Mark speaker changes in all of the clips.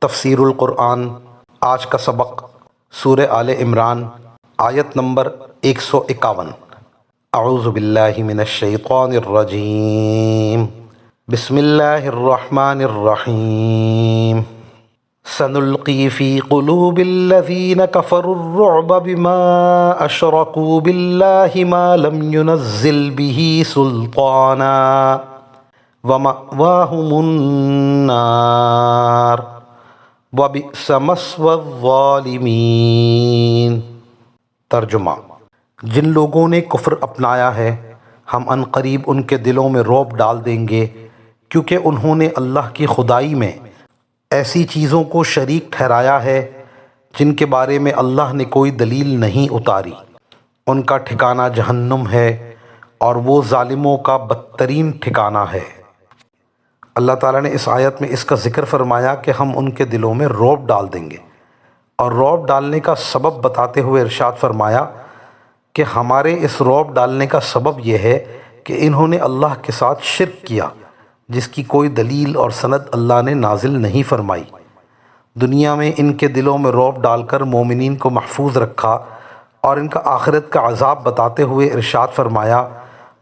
Speaker 1: تفسیر القرآن۔ آج کا سبق سورہ آل عمران آیت نمبر 151۔ اعوذ باللہ من الشیطان الرجیم، بسم اللہ الرحمن الرحیم۔ سنلقی فی قلوب الذین کفروا الرعب بما اشرکوا باللہ ما لم ینزل بہ سلطانا وَمَأْوَاهُمُ النَّارُ وَبِئْسَ مَثْوَى الظَّالِمِينَ۔ ترجمہ: جن لوگوں نے کفر اپنایا ہے ہم ان قریب ان کے دلوں میں رعب ڈال دیں گے، کیونکہ انہوں نے اللہ کی خدائی میں ایسی چیزوں کو شریک ٹھہرایا ہے جن کے بارے میں اللہ نے کوئی دلیل نہیں اتاری۔ ان کا ٹھکانہ جہنم ہے اور وہ ظالموں کا بدترین ٹھکانہ ہے۔ اللہ تعالیٰ نے اس آیت میں اس کا ذکر فرمایا کہ ہم ان کے دلوں میں رعب ڈال دیں گے، اور رعب ڈالنے کا سبب بتاتے ہوئے ارشاد فرمایا کہ ہمارے اس رعب ڈالنے کا سبب یہ ہے کہ انہوں نے اللہ کے ساتھ شرک کیا جس کی کوئی دلیل اور سند اللہ نے نازل نہیں فرمائی۔ دنیا میں ان کے دلوں میں رعب ڈال کر مومنین کو محفوظ رکھا اور ان کا آخرت کا عذاب بتاتے ہوئے ارشاد فرمایا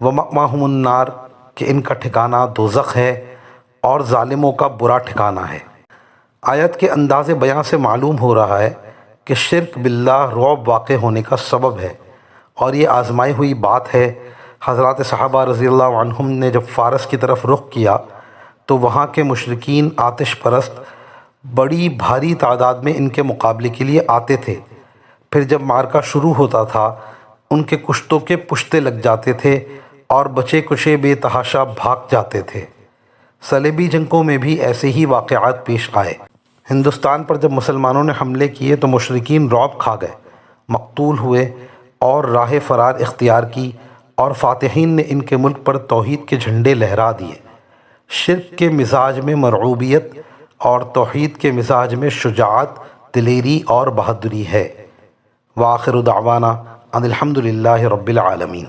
Speaker 1: وَمَأْوَاهُمُ النَّارُ کہ ان کا ٹھکانہ دوزخ ہے اور ظالموں کا برا ٹھکانہ ہے۔ آیت کے انداز بیان سے معلوم ہو رہا ہے کہ شرک باللہ رعب واقع ہونے کا سبب ہے، اور یہ آزمائی ہوئی بات ہے۔ حضرات صحابہ رضی اللہ عنہم نے جب فارس کی طرف رخ کیا تو وہاں کے مشرکین آتش پرست بڑی بھاری تعداد میں ان کے مقابلے کے لیے آتے تھے۔ پھر جب معرکہ شروع ہوتا تھا ان کے کشتوں کے پشتے لگ جاتے تھے اور بچے کشے بے تحاشا بھاگ جاتے تھے۔ صلیبی جنگوں میں بھی ایسے ہی واقعات پیش آئے۔ ہندوستان پر جب مسلمانوں نے حملے کیے تو مشرکین رعب کھا گئے، مقتول ہوئے اور راہ فرار اختیار کی، اور فاتحین نے ان کے ملک پر توحید کے جھنڈے لہرا دیے۔ شرک کے مزاج میں مرعوبیت اور توحید کے مزاج میں شجاعت، دلیری اور بہادری ہے۔ وآخر دعوانا ان الحمد للہ رب العالمین۔